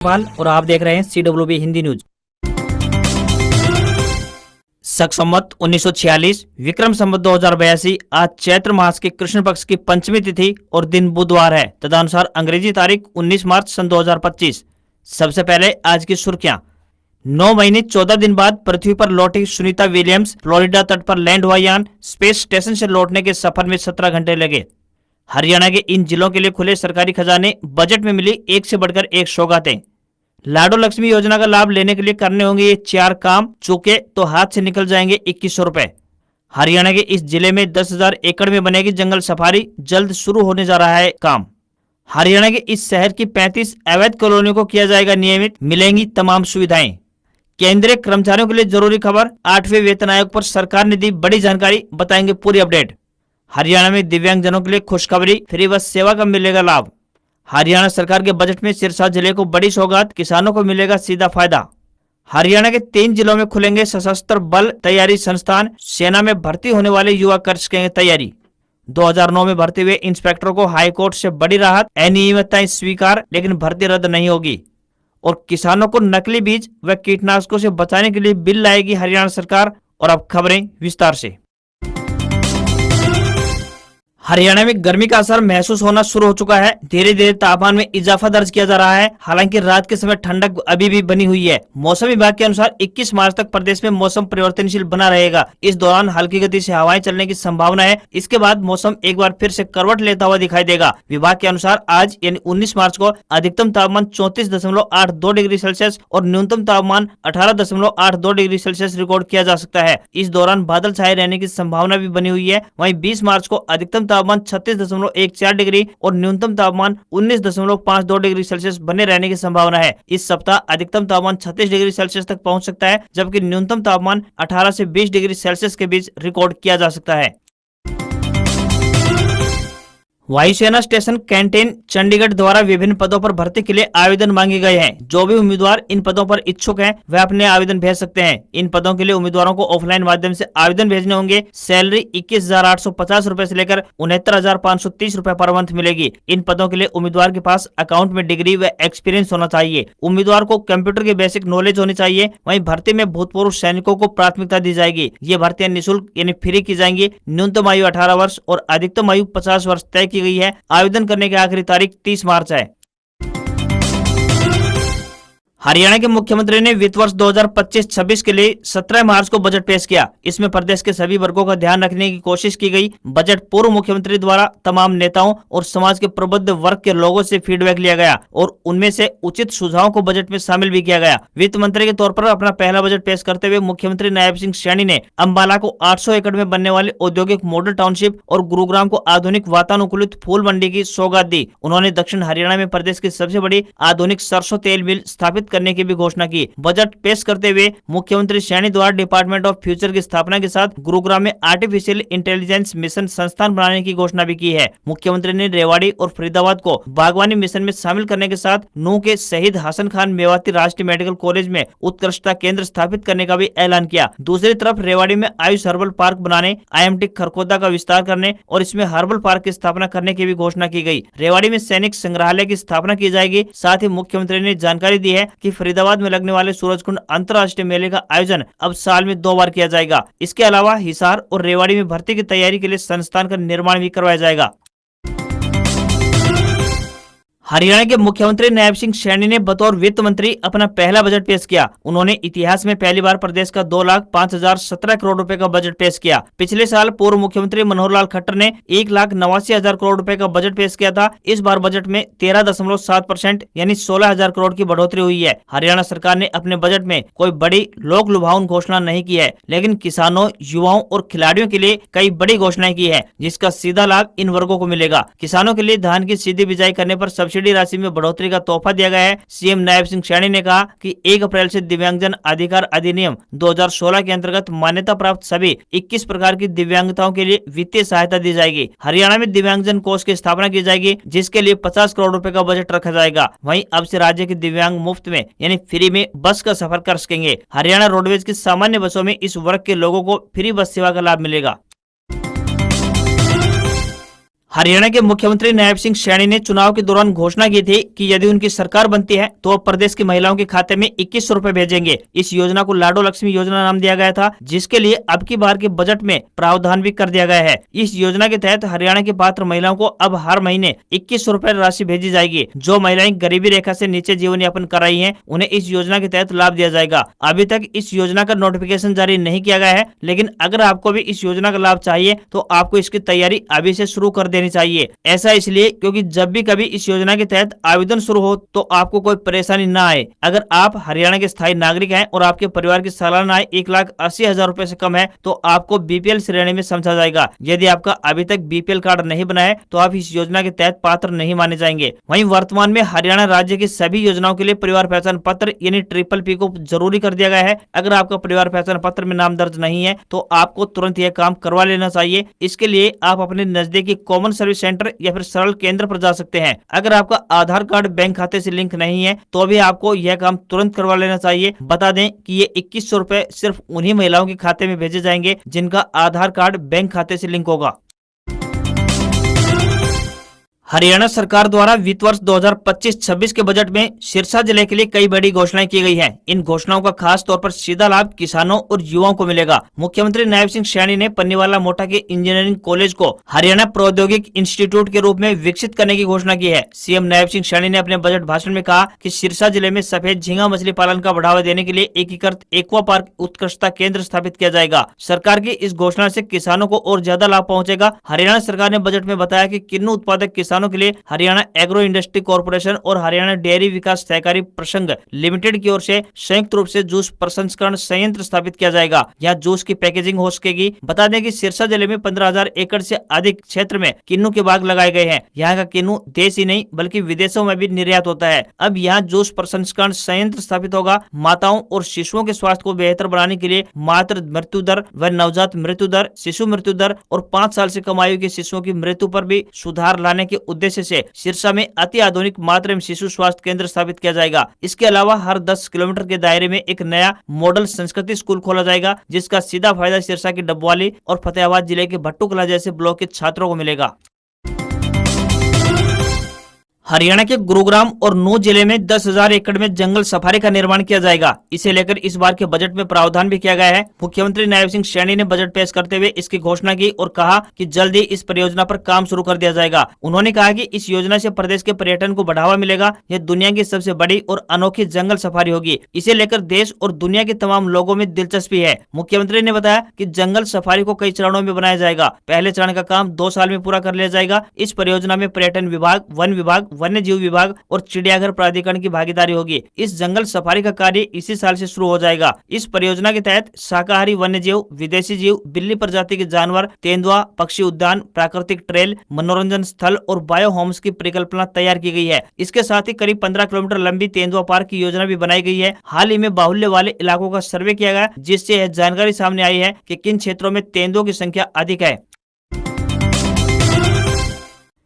वाल और आप देख रहे हैं CWB हिंदी न्यूज। शक संवत 1946 विक्रम संवत 2082 आज चैत्र मास के कृष्ण पक्ष की पंचमी तिथि और दिन बुधवार है। तदनुसार अंग्रेजी तारीख 19 मार्च सन 2025। सबसे पहले आज की सुर्खियां। 9 महीने 14 दिन बाद पृथ्वी पर लौटी सुनीता विलियम्स। फ्लोरिडा तट पर लैंड हुआ यान। स्पेस स्टेशन से लौटने के सफर में 17 घंटे लगे। हरियाणा के इन जिलों के लिए खुले सरकारी खजाने। बजट में मिली एक से बढ़कर एक सौगातें। लाडो लक्ष्मी योजना का लाभ लेने के लिए करने होंगे ये 4 काम, चूके तो हाथ से निकल जाएंगे 2100 रुपए। हरियाणा के इस जिले में 10,000 एकड़ में बनेगी जंगल सफारी। जल्द शुरू होने जा रहा है काम। हरियाणा के इस शहर की 35 अवैध कॉलोनियों को किया जाएगा नियमित। मिलेंगी तमाम सुविधाएं। केंद्रीय कर्मचारियों के लिए जरूरी खबर। 8वें वेतन आयोग पर सरकार ने दी बड़ी जानकारी। बताएंगे पूरी अपडेट। हरियाणा में दिव्यांगजनों के लिए खुशखबरी। फ्री बस सेवा का मिलेगा लाभ। हरियाणा सरकार के बजट में सिरसा जिले को बड़ी सौगात। किसानों को मिलेगा सीधा फायदा। हरियाणा के 3 जिलों में खुलेंगे सशस्त्र बल तैयारी संस्थान। सेना में भर्ती होने वाले युवा कर सकेंगे तैयारी। 2009 में भर्ती हुए इंस्पेक्टरों को हाईकोर्ट से बड़ी राहत। अनियमितताएं स्वीकार, लेकिन भर्ती रद्द नहीं होगी। और किसानों को नकली बीज व कीटनाशकों से बचाने के लिए बिल लाएगी हरियाणा सरकार। और अब खबरें विस्तार से। हरियाणा में गर्मी का असर महसूस होना शुरू हो चुका है। धीरे धीरे तापमान में इजाफा दर्ज किया जा रहा है। हालांकि रात के समय ठंडक अभी भी बनी हुई है। मौसम विभाग के अनुसार 21 मार्च तक प्रदेश में मौसम परिवर्तनशील बना रहेगा। इस दौरान हल्की गति से हवाएं चलने की संभावना है। इसके बाद मौसम एक बार फिर से करवट लेता हुआ दिखाई देगा। विभाग के अनुसार आज यानी 19 मार्च को अधिकतम तापमान 34.82 डिग्री सेल्सियस और न्यूनतम तापमान 18.82 डिग्री सेल्सियस रिकॉर्ड किया जा सकता है। इस दौरान बादल छाए रहने की संभावना भी बनी हुई है। वहीं 20 मार्च को अधिकतम तापमान 36.14 डिग्री और न्यूनतम तापमान 19.52 डिग्री सेल्सियस बने रहने की संभावना है। इस सप्ताह अधिकतम तापमान 36 डिग्री सेल्सियस तक पहुंच सकता है, जबकि न्यूनतम तापमान 18 से 20 डिग्री सेल्सियस के बीच रिकॉर्ड किया जा सकता है। वायुसेना स्टेशन कैंटीन चंडीगढ़ द्वारा विभिन्न पदों पर भर्ती के लिए आवेदन मांगे गए हैं। जो भी उम्मीदवार इन पदों पर इच्छुक हैं, वह अपने आवेदन भेज सकते हैं। इन पदों के लिए उम्मीदवारों को ऑफलाइन माध्यम से आवेदन भेजने होंगे। सैलरी 21,850 रुपए से लेकर 69,530 रुपए पर मंथ मिलेगी। इन पदों के लिए उम्मीदवार के पास अकाउंट में डिग्री व एक्सपीरियंस होना चाहिए। उम्मीदवार को कंप्यूटर की बेसिक नॉलेज होनी चाहिए। वहीं भर्ती में भूतपूर्व सैनिकों को प्राथमिकता दी जाएगी। ये भर्तियां निःशुल्क यानी फ्री की जाएंगी। न्यूनतम आयु 18 वर्ष और अधिकतम आयु 50 वर्ष तय की गई है। आवेदन करने की आखिरी तारीख 30 मार्च है। हरियाणा के मुख्यमंत्री ने वित्त वर्ष 2025-26 के लिए 17 मार्च को बजट पेश किया। इसमें प्रदेश के सभी वर्गों का ध्यान रखने की कोशिश की गई। बजट पूर्व मुख्यमंत्री द्वारा तमाम नेताओं और समाज के प्रबुद्ध वर्ग के लोगों से फीडबैक लिया गया और उनमें से उचित सुझावों को बजट में शामिल भी किया गया। वित्त मंत्री के तौर पर अपना पहला बजट पेश करते हुए मुख्यमंत्री नायब सिंह सैनी ने अम्बाला को 800 एकड़ में बनने वाले औद्योगिक मॉडल टाउनशिप और गुरुग्राम को आधुनिक वातानुकूलित फूल मंडी की सौगात दी। उन्होंने दक्षिण हरियाणा में प्रदेश की सबसे बड़ी आधुनिक सरसों तेल मिल स्थापित करने की भी घोषणा की। बजट पेश करते हुए मुख्यमंत्री सैनी द्वारा डिपार्टमेंट ऑफ फ्यूचर की स्थापना के साथ गुरुग्राम में आर्टिफिशियल इंटेलिजेंस मिशन संस्थान बनाने की घोषणा भी की है। मुख्यमंत्री ने रेवाड़ी और फरीदाबाद को बागवानी मिशन में शामिल करने के साथ नूंह के शहीद हसन खान मेवाती राष्ट्रीय मेडिकल कॉलेज में उत्कृष्टता केंद्र स्थापित करने का भी ऐलान किया। दूसरी तरफ रेवाड़ी में आयुष हर्बल पार्क बनाने, IMT खरखोदा का विस्तार करने और इसमें हर्बल पार्क की स्थापना करने की भी घोषणा की गई। रेवाड़ी में सैनिक संग्रहालय की स्थापना की जाएगी। साथ ही मुख्यमंत्री ने जानकारी दी है कि फरीदाबाद में लगने वाले सूरजकुंड अंतर्राष्ट्रीय मेले का आयोजन अब साल में 2 बार किया जाएगा। इसके अलावा हिसार और रेवाड़ी में भर्ती की तैयारी के लिए संस्थान का निर्माण भी करवाया जाएगा। हरियाणा के मुख्यमंत्री नायब सिंह सैनी ने बतौर वित्त मंत्री अपना पहला बजट पेश किया। उन्होंने इतिहास में पहली बार प्रदेश का 2,05,017 करोड़ रुपए का बजट पेश किया। पिछले साल पूर्व मुख्यमंत्री मनोहर लाल खट्टर ने 1,89,000 करोड़ रुपए का बजट पेश किया था। इस बार बजट में 13.7% यानी 16,000 करोड़ की बढ़ोतरी हुई है। हरियाणा सरकार ने अपने बजट में कोई बड़ी लोक लुभावन घोषणा नहीं की है, लेकिन किसानों, युवाओं और खिलाड़ियों के लिए कई बड़ी घोषणाएं की है, जिसका सीधा लाभ इन वर्गों को मिलेगा। किसानों के लिए धान की सीधी बिजाई करने पर सब्सिडी राशि में बढ़ोतरी का तोहफा दिया गया है। सीएम नायब सिंह सैनी ने कहा कि 1 अप्रैल से दिव्यांगजन अधिकार अधिनियम 2016 के अंतर्गत मान्यता प्राप्त सभी 21 प्रकार की दिव्यांगताओं के लिए वित्तीय सहायता दी जाएगी। हरियाणा में दिव्यांगजन कोष की स्थापना की जाएगी, जिसके लिए 50 करोड़ रुपए का बजट रखा जाएगा। वहीं अब से राज्य के दिव्यांग मुफ्त में यानी फ्री में बस का सफर कर सकेंगे। हरियाणा रोडवेज की सामान्य बसों में इस वर्ग के लोगों को फ्री बस सेवा का लाभ मिलेगा। हरियाणा के मुख्यमंत्री नायब सिंह सैनी ने चुनाव के दौरान घोषणा की थी कि यदि उनकी सरकार बनती है तो अब प्रदेश की महिलाओं के खाते में 2100 रुपए भेजेंगे। इस योजना को लाडो लक्ष्मी योजना नाम दिया गया था, जिसके लिए अब की बार के बजट में प्रावधान भी कर दिया गया है। इस योजना के तहत हरियाणा की पात्र महिलाओं को अब हर महीने 2100 रुपए राशि भेजी जाएगी। जो महिलाएं गरीबी रेखा से नीचे जीवन यापन कर रही है, उन्हें इस योजना के तहत लाभ दिया जाएगा। अभी तक इस योजना का नोटिफिकेशन जारी नहीं किया गया है, लेकिन अगर आपको भी इस योजना का लाभ चाहिए तो आपको इसकी तैयारी अभी से शुरू कर देनी चाहिए। ऐसा इसलिए क्योंकि जब भी कभी इस योजना के तहत आवेदन शुरू हो तो आपको कोई परेशानी न आए। अगर आप हरियाणा के स्थायी नागरिक हैं और आपके परिवार की सालाना आय 1,80,000 रुपए से कम है तो आपको बीपीएल श्रेणी में समझा जाएगा। यदि आपका अभी तक बीपीएल कार्ड नहीं बना है तो आप इस योजना के तहत पात्र नहीं माने जाएंगे। वहीं वर्तमान में हरियाणा राज्य की सभी योजनाओं के लिए परिवार पहचान पत्र यानी PPP को जरूरी कर दिया गया है। अगर आपका परिवार पहचान पत्र में नाम दर्ज नहीं है तो आपको तुरंत यह काम करवा लेना चाहिए। इसके लिए आप अपने नजदीकी कॉमन सर्विस सेंटर या फिर सरल केंद्र पर जा सकते हैं। अगर आपका आधार कार्ड बैंक खाते से लिंक नहीं है तो भी आपको यह काम तुरंत करवा लेना चाहिए। बता दें कि ये 2100 रुपए सिर्फ उन्हीं महिलाओं के खाते में भेजे जाएंगे जिनका आधार कार्ड बैंक खाते से लिंक होगा। हरियाणा सरकार द्वारा वित्त वर्ष 2025-26 के बजट में सिरसा जिले के लिए कई बड़ी घोषणाएं की गई हैं। इन घोषणाओं का खास तौर पर सीधा लाभ किसानों और युवाओं को मिलेगा। मुख्यमंत्री नायब सिंह सैनी ने पन्नीवाला मोटा के इंजीनियरिंग कॉलेज को हरियाणा प्रौद्योगिक इंस्टीट्यूट के रूप में विकसित करने की घोषणा की है। सीएम नायब सिंह सैनी ने अपने बजट भाषण में कहा कि सिरसा जिले में सफेद झींगा मछली पालन का बढ़ावा देने के लिए एकीकृत एक्वा पार्क उत्कृष्टता केंद्र स्थापित किया जाएगा। सरकार की इस घोषणा से किसानों को और ज्यादा लाभ पहुंचेगा। हरियाणा सरकार ने बजट में बताया कि किन्नू उत्पादक किसानों के लिए हरियाणा एग्रो इंडस्ट्री कॉर्पोरेशन और हरियाणा डेयरी विकास सहकारी प्रसंग लिमिटेड की ओर से संयुक्त रूप से जूस प्रसंस्करण संयंत्र स्थापित किया जाएगा। यहाँ जूस की पैकेजिंग हो सकेगी। बता दें कि सिरसा जिले में 15,000 एकड़ से अधिक क्षेत्र में किन्नू के बाग लगाए गए हैं। यहाँ का किन्नू देश ही नहीं बल्कि विदेशों में भी निर्यात होता है। अब यहाँ जूस प्रसंस्करण संयंत्र स्थापित होगा। माताओं और शिशुओं के स्वास्थ्य को बेहतर बनाने के लिए मातृ मृत्यु दर व नवजात मृत्यु दर, शिशु मृत्यु दर और 5 साल से कम आयु के शिशुओं की मृत्यु पर भी सुधार लाने के उद्देश्य से सिरसा में अति आधुनिक मातृ एवं शिशु स्वास्थ्य केंद्र स्थापित किया जाएगा। इसके अलावा हर 10 किलोमीटर के दायरे में एक नया मॉडल संस्कृति स्कूल खोला जाएगा, जिसका सीधा फायदा सिरसा की डबवाली और फतेहाबाद जिले के भट्टूकला जैसे ब्लॉक के छात्रों को मिलेगा। हरियाणा के गुरुग्राम और नूह जिले में 10,000 एकड़ में जंगल सफारी का निर्माण किया जाएगा। इसे लेकर इस बार के बजट में प्रावधान भी किया गया है। मुख्यमंत्री नायब सिंह सैनी ने बजट पेश करते हुए इसकी घोषणा की और कहा कि जल्द ही इस परियोजना पर काम शुरू कर दिया जाएगा। उन्होंने कहा कि इस योजना से प्रदेश के पर्यटन को बढ़ावा मिलेगा। यह दुनिया की सबसे बड़ी और अनोखी जंगल सफारी होगी। इसे लेकर देश और दुनिया के तमाम लोगों में दिलचस्पी है। मुख्यमंत्री ने बताया कि जंगल सफारी को कई चरणों में बनाया जाएगा। पहले चरण का काम 2 साल में पूरा कर लिया जाएगा। इस परियोजना में पर्यटन विभाग, वन विभाग, वन्य जीव विभाग और चिड़ियाघर प्राधिकरण की भागीदारी होगी। इस जंगल सफारी का कार्य इसी साल से शुरू हो जाएगा। इस परियोजना के तहत शाकाहारी वन्य जीव, विदेशी जीव, बिल्ली प्रजाति के जानवर, तेंदुआ, पक्षी उद्यान, प्राकृतिक ट्रेल, मनोरंजन स्थल और बायो होम्स की परिकल्पना तैयार की गई है। इसके साथ ही करीब 15 किलोमीटर लंबी तेंदुआ पार्क की योजना भी बनाई गई है। हाल ही में बाहुल्य वाले इलाकों का सर्वे किया गया, जिससे यह जानकारी सामने आई है कि किन क्षेत्रों में तेंदुओं की संख्या अधिक है।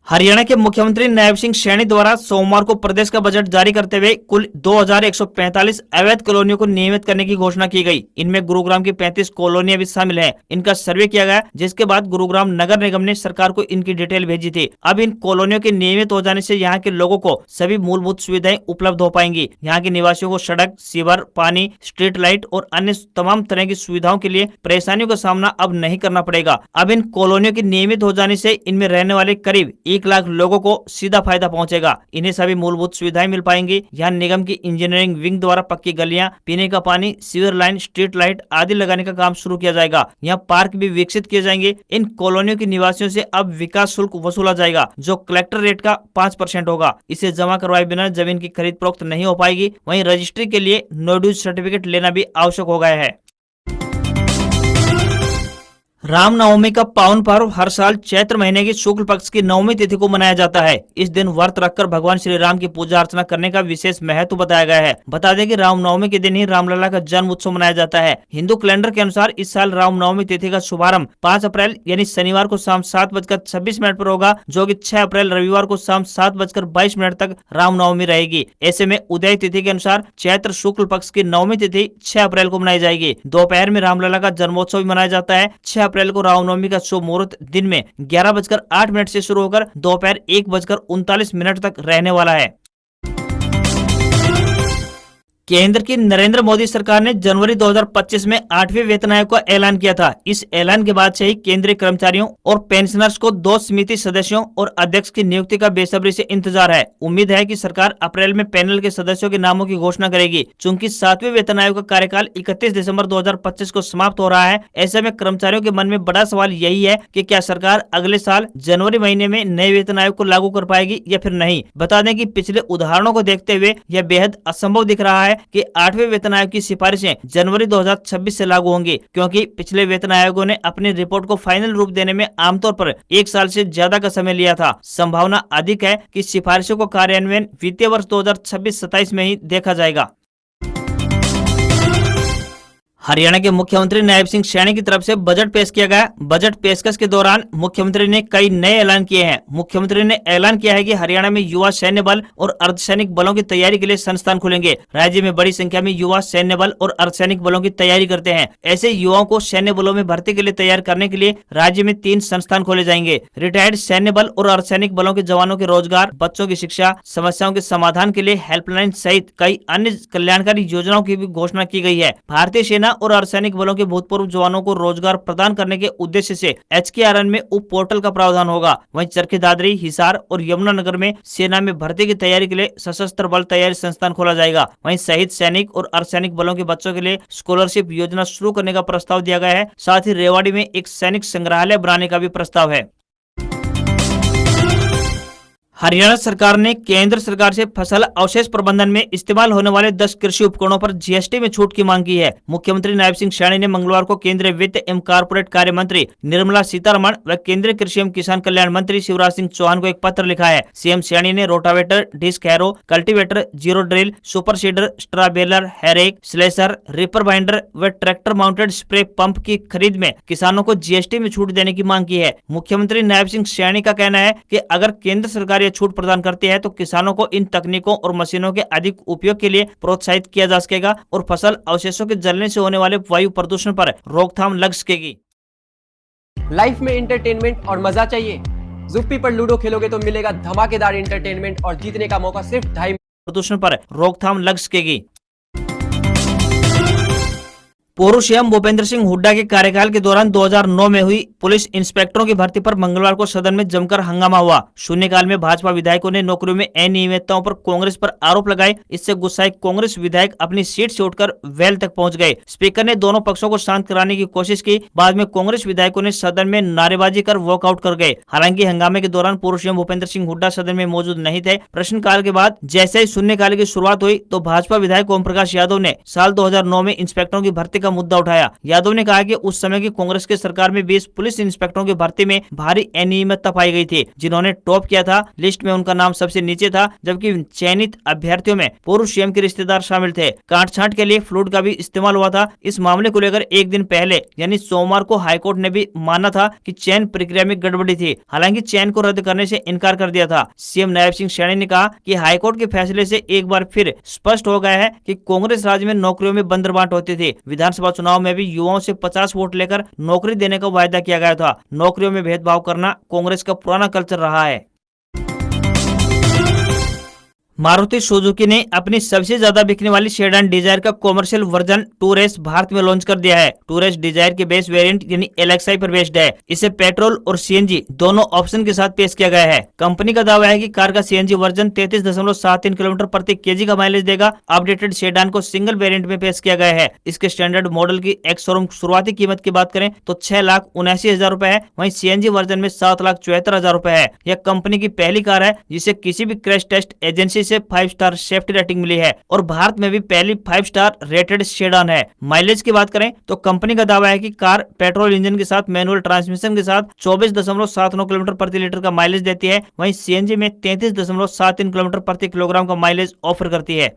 हरियाणा के मुख्यमंत्री नायब सिंह सैनी द्वारा सोमवार को प्रदेश का बजट जारी करते हुए कुल 2,145 अवैध कॉलोनियों को नियमित करने की घोषणा की गई। इनमें गुरुग्राम की 35 कॉलोनियां भी शामिल हैं। इनका सर्वे किया गया, जिसके बाद गुरुग्राम नगर निगम ने सरकार को इनकी डिटेल भेजी थी। अब इन कॉलोनियों के नियमित हो जाने से यहाँ के लोगों को सभी मूलभूत सुविधाएं उपलब्ध हो पाएंगी। यहाँ के निवासियों को सड़क, सीवर, पानी, स्ट्रीट लाइट और अन्य तमाम तरह की सुविधाओं के लिए परेशानियों का सामना अब नहीं करना पड़ेगा। अब इन कॉलोनियों के नियमित हो जाने से इनमें रहने वाले करीब 1 लाख लोगों को सीधा फायदा पहुंचेगा। इन्हें सभी मूलभूत सुविधाएं मिल पाएंगी। यहाँ निगम की इंजीनियरिंग विंग द्वारा पक्की गलियां, पीने का पानी, सीवर लाइन, स्ट्रीट लाइट आदि लगाने का काम शुरू किया जाएगा। यहाँ पार्क भी विकसित किए जाएंगे। इन कॉलोनियों के निवासियों से अब विकास शुल्क वसूला जाएगा, जो कलेक्टर रेट का 5% होगा। इसे जमा करवाए बिना जमीन की खरीद फरोख्त नहीं हो पाएगी। वहीं रजिस्ट्री के लिए नो ड्यूज सर्टिफिकेट लेना भी आवश्यक हो गया है। रामनवमी का पावन पर्व हर साल चैत्र महीने की शुक्ल पक्ष की 9वीं तिथि को मनाया जाता है। इस दिन व्रत रखकर भगवान श्री राम की पूजा अर्चना करने का विशेष महत्व बताया गया है। बता दें कि रामनवमी के दिन ही रामलला का जन्म उत्सव मनाया जाता है। हिंदू कैलेंडर के अनुसार इस साल रामनवमी तिथि का शुभारंभ 5 अप्रैल यानी शनिवार को शाम 7:26 पर होगा, जो कि 6 अप्रैल रविवार को शाम 7:22 तक रामनवमी रहेगी। ऐसे में उदय तिथि के अनुसार चैत्र शुक्ल पक्ष की 9वीं तिथि 6 अप्रैल को मनाई जाएगी। दोपहर में रामलला का जन्मोत्सव भी मनाया जाता है। 6 अप्रैल को रामनवमी का शुभ मुहूर्त दिन में 11:08 से शुरू होकर दोपहर 1:39 तक रहने वाला है। केंद्र की नरेंद्र मोदी सरकार ने जनवरी 2025 में 8वें वेतन आयोग का ऐलान किया था। इस ऐलान के बाद से ही केंद्रीय कर्मचारियों और पेंशनर्स को 2 समिति सदस्यों और अध्यक्ष की नियुक्ति का बेसब्री से इंतजार है। उम्मीद है कि सरकार अप्रैल में पैनल के सदस्यों के नामों की घोषणा करेगी। चूंकि 7वें वेतन आयोग का कार्यकाल 31 दिसंबर 2025 को समाप्त हो रहा है, ऐसे में कर्मचारियों के मन में बड़ा सवाल यही है कि क्या सरकार अगले साल जनवरी महीने में नए वेतन आयोग को लागू कर पाएगी या फिर नहीं। बता दें कि पिछले उदाहरणों को देखते हुए यह बेहद असंभव दिख रहा है कि 8वें वेतन आयोग की सिफारिशें जनवरी 2026 से लागू होंगी, क्योंकि पिछले वेतन आयोगों ने अपनी रिपोर्ट को फाइनल रूप देने में आमतौर पर 1 साल से ज्यादा का समय लिया था। संभावना अधिक है कि सिफारिशों को कार्यान्वयन वित्तीय वर्ष 2026-27 में ही देखा जाएगा। हरियाणा के मुख्यमंत्री नायब सिंह सैनी की तरफ से बजट पेश किया गया। बजट पेशकश के दौरान मुख्यमंत्री ने कई नए ऐलान किए हैं। मुख्यमंत्री ने ऐलान किया है कि हरियाणा में युवा सैन्य बल और अर्धसैनिक बलों की तैयारी के लिए संस्थान खुलेंगे। राज्य में बड़ी संख्या में युवा सैन्य बल और अर्धसैनिक बलों की तैयारी करते हैं। ऐसे युवाओं को सैन्य बलों में भर्ती के लिए तैयार करने के लिए राज्य में 3 संस्थान खोले जाएंगे। रिटायर्ड सैन्य बल और अर्धसैनिक बलों के जवानों के रोजगार, बच्चों की शिक्षा, समस्याओं के समाधान के लिए हेल्पलाइन सहित कई अन्य कल्याणकारी योजनाओं की भी घोषणा की गई है। भारतीय सेना और अर्धसैनिक बलों के भूतपूर्व जवानों को रोजगार प्रदान करने के उद्देश्य से HKRN में उप पोर्टल का प्रावधान होगा। वहीं चरखी दादरी, हिसार और यमुनानगर में सेना में भर्ती की तैयारी के लिए सशस्त्र बल तैयारी संस्थान खोला जाएगा। वहीं शहीद सैनिक और अर्धसैनिक बलों के बच्चों के लिए स्कॉलरशिप योजना शुरू करने का प्रस्ताव दिया गया है। साथ ही रेवाड़ी में एक सैनिक संग्रहालय बनाने का भी प्रस्ताव है। हरियाणा सरकार ने केंद्र सरकार से फसल अवशेष प्रबंधन में इस्तेमाल होने वाले 10 कृषि उपकरणों पर GST में छूट की मांग की है। मुख्यमंत्री नायब सिंह सैनी ने मंगलवार को केंद्रीय वित्त एवं कारपोरेट कार्य मंत्री निर्मला सीतारमण व केंद्रीय कृषि एवं किसान कल्याण मंत्री शिवराज सिंह चौहान को एक पत्र लिखा है। सीएम सैनी ने rotavator, disc harrow, cultivator, zero drill, super seeder, straw baler, hay rake, slasher, reaper binder व ट्रैक्टर माउंटेड स्प्रे पंप की खरीद में किसानों को GST में छूट देने की मांग की है। मुख्यमंत्री नायब सिंह सैनी का कहना है कि अगर केंद्र सरकार छूट प्रदान करती है तो किसानों को इन तकनीकों और मशीनों के अधिक उपयोग के लिए प्रोत्साहित किया जा सकेगा और फसल अवशेषों के जलने से होने वाले वायु प्रदूषण पर रोकथाम लग सकेगी। लाइफ में एंटरटेनमेंट और मजा चाहिए? ज़ुप्पी पर लूडो खेलोगे तो मिलेगा धमाकेदार एंटरटेनमेंट और जीतने का मौका सिर्फ 2.5 प्रदूषण पर रोकथाम लग सकेगी। पूर्व सीएम भूपेंद्र सिंह हुड्डा के कार्यकाल के दौरान 2009 में हुई पुलिस इंस्पेक्टरों की भर्ती पर मंगलवार को सदन में जमकर हंगामा हुआ। शून्यकाल में भाजपा विधायकों ने नौकरियों में अनियमितताओं पर कांग्रेस पर आरोप लगाए। इससे गुस्साए कांग्रेस विधायक अपनी सीट से उठकर वेल तक पहुंच गए। स्पीकर ने दोनों पक्षों को शांत कराने की कोशिश की। बाद में कांग्रेस विधायकों ने सदन में नारेबाजी कर वॉकआउट कर गए। हालांकि हंगामे के दौरान पूर्व सीएम भूपेंद्र सिंह हुड्डा सदन में मौजूद नहीं थे। प्रश्नकाल के बाद जैसे ही शून्यकाल की शुरुआत हुई तो भाजपा विधायक ओम प्रकाश यादव ने साल 2009 में इंस्पेक्टरों की भर्ती का मुद्दा उठाया। यादव ने कहा कि उस समय की कांग्रेस की सरकार में 20 पुलिस इंस्पेक्टरों की भर्ती में भारी अनियमितता पाई गई थी। जिन्होंने टॉप किया था, लिस्ट में उनका नाम सबसे नीचे था, जबकि चयनित अभ्यर्थियों में पूर्व सीएम के रिश्तेदार शामिल थे। कांट-छांट के लिए फ्लूड का भी इस्तेमाल हुआ था। इस मामले को लेकर एक दिन पहले यानी सोमवार को हाईकोर्ट ने भी माना था कि चयन प्रक्रिया में गड़बड़ी थी। हालांकि चयन को रद्द करने से इनकार कर दिया था। सीएम नायब सिंह सैनी ने कहा कि हाईकोर्ट के फैसले से एक बार फिर स्पष्ट हो गया है कि कांग्रेस राज्य में नौकरियों में बंदरबांट होती थी। विधानसभा चुनाव में भी युवाओं से 50 वोट लेकर नौकरी देने का वायदा किया गया था। नौकरियों में भेदभाव करना कांग्रेस का पुराना कल्चर रहा है। मारुति सुजुकी ने अपनी सबसे ज्यादा बिकने वाली सेडान डिजायर का commercial version tour S Bharat में लॉन्च कर दिया है। टूर एस डिजायर के बेस वेरिएंट यानी LXi पर बेस्ड है। इसे पेट्रोल और CNG दोनों ऑप्शन के साथ पेश किया गया है। कंपनी का दावा है कि कार का CNG वर्जन 33.73 किलोमीटर प्रति केजी का माइलेज देगा। अपडेटेड सेडान को सिंगल वेरिएंट में पेश किया गया है। इसके स्टैंडर्ड मॉडल की एक्स शोरूम शुरुआती कीमत की बात करें तो 6,79,000 रुपए है। वहीं CNG वर्जन में 7,74,000 रुपए है। यह कंपनी की पहली कार है जिसे किसी भी क्रैश टेस्ट एजेंसी से 5 स्टार सेफ्टी रेटिंग मिली है और भारत में भी पहली 5 स्टार रेटेड सेडान है। माइलेज की बात करें तो कंपनी का दावा है कि कार पेट्रोल इंजन के साथ मैनुअल ट्रांसमिशन के साथ 24.79 किलोमीटर प्रति लीटर का माइलेज देती है। वहीं CNG में 33.73 किलोमीटर प्रति किलोग्राम का माइलेज ऑफर करती है।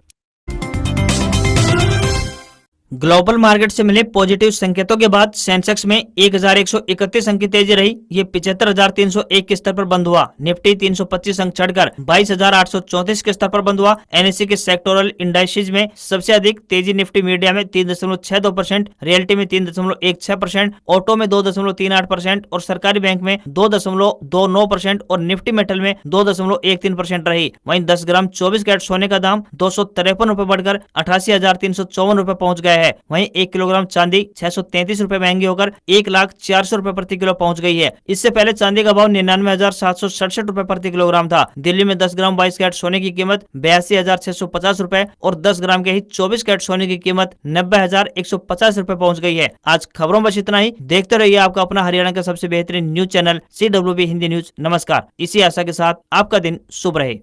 ग्लोबल मार्केट से मिले पॉजिटिव संकेतों के बाद सेंसेक्स में 1131 अंक की तेजी रही। ये 75,301 के स्तर पर बंद हुआ। निफ्टी 325 अंक चढ़कर 22,834 के स्तर पर बंद हुआ। एनएससी के सेक्टोरल इंडाइसेज में सबसे अधिक तेजी निफ्टी मीडिया में 3.62%, रियल्टी में 3.16%, ऑटो में 2.38% और सरकारी बैंक में 2.29% और निफ्टी मेटल में 2.13% रही। वहीं 10 ग्राम 24 कैरेट सोने का दाम 253 रुपए बढ़कर 88,354 रुपए पहुंच गया है। वहीं 1 किलोग्राम चांदी 633 रुपए महंगी होकर 1,04,000 रुपए प्रति किलो पहुंच गई है। इससे पहले चांदी का भाव 99,767 रुपए प्रति किलोग्राम था। दिल्ली में 10 ग्राम 22 कैरेट सोने की कीमत 82,650 रुपए और 10 ग्राम के ही 24 कैरेट सोने की कीमत 90,150 रुपए पहुंच गई है। आज खबरों में बस इतना ही। देखते रहिए आपका अपना हरियाणा का सबसे बेहतरीन news channel CWB Hindi news. नमस्कार। इसी आशा के साथ आपका दिन शुभ रहे।